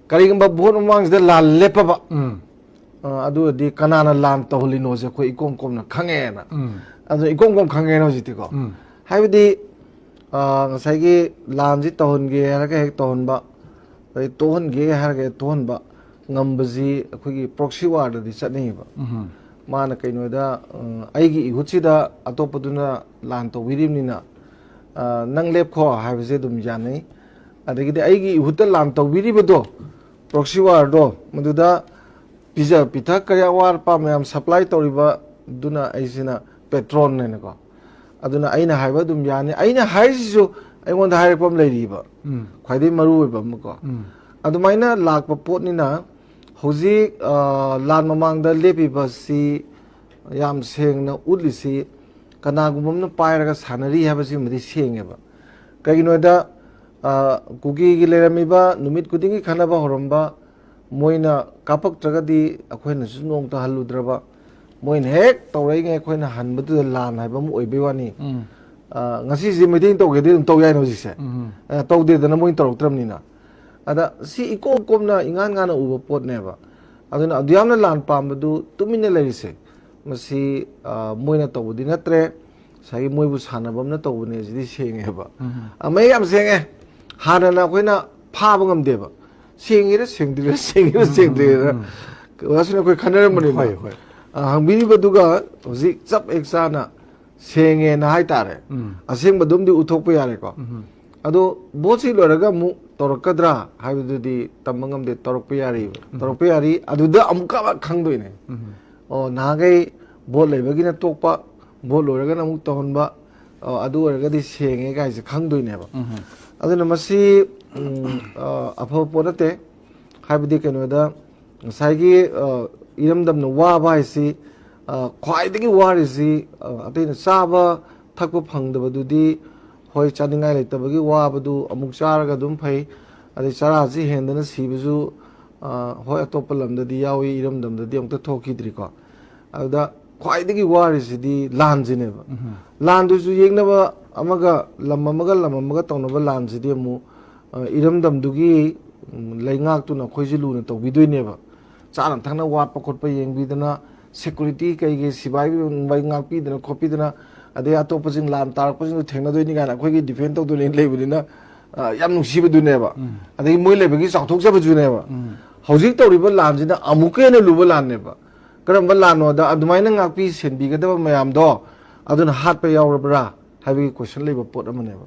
ꯀꯔꯤꯒꯨꯝꯕ ꯚꯣꯠ ꯃꯃꯥꯡꯁꯤꯗ ꯂꯥꯟ ꯂꯦꯞꯄꯕ ꯑꯗꯨꯗꯤ ꯀꯅꯥꯅ ꯂꯥꯟ ꯇꯧꯍꯜꯂꯤꯅꯣꯁꯦ ꯑꯩꯈꯣꯏ ꯏꯀꯣꯝ ꯀꯣꯝꯅ ꯈꯪꯉꯦꯅ ꯑꯗꯨ ꯏꯀꯣꯝ ꯀꯣꯝ ꯈꯪꯉꯦꯅ ꯍꯧꯖꯤꯛꯇꯤꯀꯣ ꯍꯥꯏꯕꯗꯤ ꯉꯁꯥꯏꯒꯤ ꯂꯥꯟꯁꯤ ꯇꯧꯍꯟꯒꯦ ꯍꯥꯏꯔꯒ ꯍꯦꯛ ꯇꯧꯍꯟꯕ ꯑꯗꯩ ꯇꯣꯛꯍꯟꯒꯦ ꯍꯥꯏꯔꯒ ꯍꯦꯛ ꯇꯣꯛꯍꯟꯕ ꯉꯝꯕꯁꯤ ꯑꯩꯈꯣꯏꯒꯤ ꯄ꯭ꯔꯣꯛꯁꯤ ꯋꯥꯔꯗꯗꯤ ꯆꯠꯅꯩꯌꯦꯕ ꯃꯥꯅ ꯀꯩꯅꯣꯗ ꯑꯩꯒꯤ ꯏꯍꯨꯠꯁꯤꯗ ꯑꯇꯣꯞꯄꯗꯨꯅ ꯂꯥꯟ ꯇꯧꯕꯤꯔꯤꯕꯅꯤꯅ ꯅꯪ ꯂꯦꯞꯈꯣ ꯍꯥꯏꯕꯁꯦ ꯑꯗꯨꯝ ꯌꯥꯅꯩ ꯑꯗꯒꯤꯗꯤ ꯑꯩꯒꯤ ꯏꯍꯨꯠꯇ ꯂꯥꯟ ꯇꯧꯕꯤꯔꯤꯕꯗꯣ ꯄ꯭ꯔꯣꯛꯁꯤ ꯋꯥꯔꯗꯣ ꯃꯗꯨꯗ ꯄꯤꯖ ꯄꯤꯊꯛ ꯀꯔꯤ ꯑꯋꯥꯠ ꯑꯄꯥ ꯃꯌꯥꯝ ꯁꯄ꯭ꯂꯥꯏ ꯇꯧꯔꯤꯕꯗꯨꯅ ꯑꯩꯁꯤꯅ ꯄꯦꯇ꯭ꯔꯣꯟꯅꯦꯅꯀꯣ ꯑꯗꯨꯅ ꯑꯩꯅ ꯍꯥꯏꯕ ꯑꯗꯨꯝ ꯌꯥꯅꯤ ꯑꯩꯅ ꯍꯥꯏꯔꯤꯁꯤꯁꯨ ꯑꯩꯉꯣꯟꯗ ꯍꯥꯏꯔꯛꯄ ꯑꯃ ꯂꯩꯔꯤꯕ ꯈ꯭ꯋꯥꯏꯗꯒꯤ ꯃꯔꯨ ꯑꯣꯏꯕ ꯑꯃꯀꯣ ꯑꯗꯨꯃꯥꯏꯅ ꯂꯥꯛꯄ ꯄꯣꯠꯅꯤꯅ ꯍꯧꯖꯤꯛ ꯂꯥꯟ ꯃꯃꯥꯡꯗ ꯂꯦꯞꯄꯤꯕꯁꯤ ꯌꯥꯝ ꯁꯦꯡꯅ ꯎꯠꯂꯤꯁꯤ ꯀꯅꯥꯒꯨꯝꯕ ꯑꯃꯅ ꯄꯥꯏꯔꯒ ꯁꯥꯟꯅꯔꯤ ꯍꯥꯏꯕꯁꯤꯃꯗꯤ ꯁꯦꯡꯉꯦꯕ ꯀꯩꯒꯤꯅꯣꯗ ꯀꯨꯀꯤꯒꯤ ꯂꯩꯔꯝꯃꯤꯕ ꯅꯨꯃꯤꯠ ꯈꯨꯗꯤꯡꯒꯤ ꯈꯟꯅꯕ ꯍꯧꯔꯝꯕ ꯃꯣꯏꯅ ꯀꯥꯞꯄꯛꯇ꯭ꯔꯒꯗꯤ ꯑꯩꯈꯣꯏꯅꯁꯨ ꯅꯣꯡꯇ ꯍꯜꯂꯨꯗ꯭ꯔꯕ ꯃꯣꯏꯅ ꯍꯦꯛ ꯇꯧꯔꯛꯏꯉꯩ ꯑꯩꯈꯣꯏꯅ ꯍꯟꯕꯗꯨꯗ ꯂꯥꯟ ꯍꯥꯏꯕ ꯑꯃ ꯑꯣꯏꯕꯩ ꯋꯥꯅꯤ ꯉꯁꯤꯁꯦ ꯃꯩꯇꯩꯅ ꯇꯧꯒꯦꯗꯤ ꯑꯗꯨꯝ ꯇꯧ ꯌꯥꯏꯅ ꯍꯧꯖꯤꯛꯁꯦ ꯇꯧꯗꯦꯗꯅ ꯃꯣꯏꯅ ꯇꯧꯔꯛꯇ꯭ꯔꯕꯅꯤꯅ ꯑꯗ ꯁꯤ ꯏꯀꯣꯝ ꯀꯣꯝꯅ ꯏꯉꯥꯟ ꯉꯥꯟꯅ ꯎꯕ ꯄꯣꯠꯅꯦꯕ ꯑꯗꯨꯅ ꯑꯗꯨꯌꯥꯝꯅ ꯂꯥꯟ ꯄꯥꯝꯕꯗꯨ ꯇꯨꯃꯤꯟꯅ ꯂꯩꯔꯤꯁꯦ ꯃꯁꯤ ꯃꯣꯏꯅ ꯇꯧꯕꯗꯤ ꯅꯠꯇ꯭ꯔꯦ ꯉꯁꯥꯏꯒꯤ ꯃꯣꯏꯕꯨ ꯁꯥꯟꯅꯕ ꯑꯃꯅ ꯇꯧꯕꯅꯦ ꯁꯤꯗꯤ ꯁꯦꯡꯉꯦꯕ ꯃꯌꯦꯛ ꯌꯥꯝ ꯁꯦꯡꯉꯦ ꯍꯥꯟꯅꯅ ꯑꯩꯈꯣꯏꯅ ꯐꯥꯕ ꯉꯝꯗꯦꯕ ꯁꯦꯡꯉꯤꯔ ꯁꯦꯡꯗ꯭ꯔꯤꯔ ꯁꯦꯡꯉꯤꯔ ꯁꯦꯡꯗ꯭ꯔꯤꯔ ꯑꯁꯤꯅ ꯑꯩꯈꯣꯏ ꯈꯟꯅꯔꯝꯕꯅꯤꯅ ꯍꯪꯕꯤꯔꯤꯕꯗꯨꯒ ꯍꯧꯖꯤꯛ ꯆꯞ ꯍꯦꯛ ꯆꯥꯅ ꯁꯦꯡꯉꯦꯅ ꯍꯥꯏꯇꯥꯔꯦ ꯑꯁꯦꯡꯕꯗꯨꯝꯗꯤ ꯎꯠꯊꯣꯛꯄ ꯌꯥꯔꯦꯀꯣ ꯑꯗꯣ ꯚꯣꯠꯁꯤ ꯂꯣꯏꯔꯒ ꯑꯃꯨꯛ ꯇꯧꯔꯛꯀꯗ꯭ꯔꯥ ꯍꯥꯏꯕꯗꯨꯗꯤ ꯇꯝꯕ ꯉꯝꯗꯦ ꯇꯧꯔꯛꯄ ꯌꯥꯔꯤꯕ ꯇꯧꯔꯛꯄ ꯌꯥꯔꯤ ꯑꯗꯨꯗ ꯑꯃꯨꯛꯀ ꯈꯪꯗꯣꯏꯅꯦ ꯑꯣ ꯅꯍꯥꯟꯈꯩ ꯚꯣꯠ ꯂꯩꯕꯒꯤꯅ ꯇꯣꯛꯄ ꯚꯣꯠ ꯂꯣꯏꯔꯒꯅ ꯑꯃꯨꯛ ꯇꯧꯍꯟꯕ ꯑꯗꯨ ꯑꯣꯏꯔꯒꯗꯤ ꯁꯦꯡꯉꯦ ꯀꯥꯏꯁꯦ ꯈꯪꯗꯣꯏꯅꯦꯕ ꯑꯗꯨꯅ ꯃꯁꯤ ꯑꯐꯕ ꯄꯣꯠ ꯅꯠꯇꯦ ꯍꯥꯏꯕꯗꯤ ꯀꯩꯅꯣꯗ ꯉꯁꯥꯏꯒꯤ ꯏꯔꯝꯗꯝꯅ ꯋꯥꯕ ꯍꯥꯏꯁꯤ ꯈ꯭ꯋꯥꯏꯗꯒꯤ ꯋꯥꯔꯤꯁꯤ ꯑꯇꯩꯅ ꯆꯥꯕ ꯊꯛꯄ ꯐꯪꯗꯕꯗꯨꯗꯤ ꯍꯣꯏ ꯆꯥꯅꯤꯡꯉꯥꯏ ꯂꯩꯇꯕꯒꯤ ꯋꯥꯕꯗꯨ ꯑꯃꯨꯛ ꯆꯥꯔꯒ ꯑꯗꯨꯝ ꯐꯩ ꯑꯗꯩ ꯆꯔꯥꯁꯤ ꯍꯦꯟꯗꯅ ꯁꯤꯕꯁꯨ ꯍꯣꯏ ꯑꯇꯣꯞꯄ ꯂꯝꯗꯗꯤ ꯌꯥꯎꯏ ꯏꯔꯝꯗꯝꯗꯗꯤ ꯑꯃꯨꯛꯇ ꯊꯣꯛꯈꯤꯗ꯭ꯔꯤꯀꯣ ꯑꯗꯨꯗ ꯈ꯭ꯋꯥꯏꯗꯒꯤ ꯋꯥꯔꯤꯁꯤꯗꯤ ꯂꯥꯟꯁꯤꯅꯦꯕ ꯂꯥꯟꯗꯨꯁꯨ ꯌꯦꯡꯅꯕ ꯑꯃꯒ ꯂꯝ ꯑꯃꯒ ꯇꯧꯅꯕ ꯂꯥꯟꯁꯤꯗꯤ ꯑꯃꯨꯛ ꯏꯔꯝꯗꯝꯗꯨꯒꯤ ꯂꯩꯉꯥꯛꯇꯨꯅ ꯑꯩꯈꯣꯏꯁꯤ ꯂꯨꯅ ꯇꯧꯕꯤꯗꯣꯏꯅꯦꯕ ꯆꯥꯅ ꯊꯛꯅ ꯋꯥꯠꯄ ꯈꯣꯠꯄ ꯌꯦꯡꯕꯤꯗꯅ ꯁꯦꯀꯨꯔꯤꯇꯤ ꯀꯩꯒꯤ ꯁꯤꯕꯥꯏ ꯉꯥꯛꯄꯤꯗꯅ ꯈꯣꯠꯄꯤꯗꯅ ꯑꯗꯩ ꯑꯇꯣꯞꯄꯁꯤꯡ ꯂꯥꯟ ꯇꯥꯔꯛꯄꯁꯤꯡꯗꯨ ꯊꯦꯡꯅꯗꯣꯏꯅꯤ ꯀꯥꯏꯅ ꯑꯩꯈꯣꯏꯒꯤ ꯗꯤꯐꯦꯟ ꯇꯧꯗꯣꯏꯅꯤ ꯂꯩꯕꯅꯤꯅ ꯌꯥꯝ ꯅꯨꯡꯁꯤꯕꯗꯨꯅꯦꯕ ꯑꯗꯒꯤ ꯃꯣꯏ ꯂꯩꯕꯒꯤ ꯆꯥꯎꯊꯣꯛꯆꯕꯗꯨꯅꯦꯕ ꯍꯧꯖꯤꯛ ꯇꯧꯔꯤꯕ ꯂꯥꯟꯁꯤꯅ ꯑꯃꯨꯛꯀ ꯍꯦꯟꯅ ꯂꯨꯕ ꯂꯥꯟꯅꯦꯕ ꯀꯔꯝꯕ ꯂꯥꯟꯅꯣꯗ ꯑꯗꯨꯃꯥꯏꯅ ꯉꯥꯛꯄꯤ ꯁꯦꯟꯕꯤꯒꯗꯕ ꯃꯌꯥꯝꯗꯣ ꯑꯗꯨꯅ ꯍꯥꯠꯄ ꯌꯥꯎꯔꯕ꯭ꯔꯥ ꯍꯥꯏꯕꯒꯤ ꯀꯣꯏꯁꯟ ꯂꯩꯕ ꯄꯣꯠ ꯑꯃꯅꯦꯕ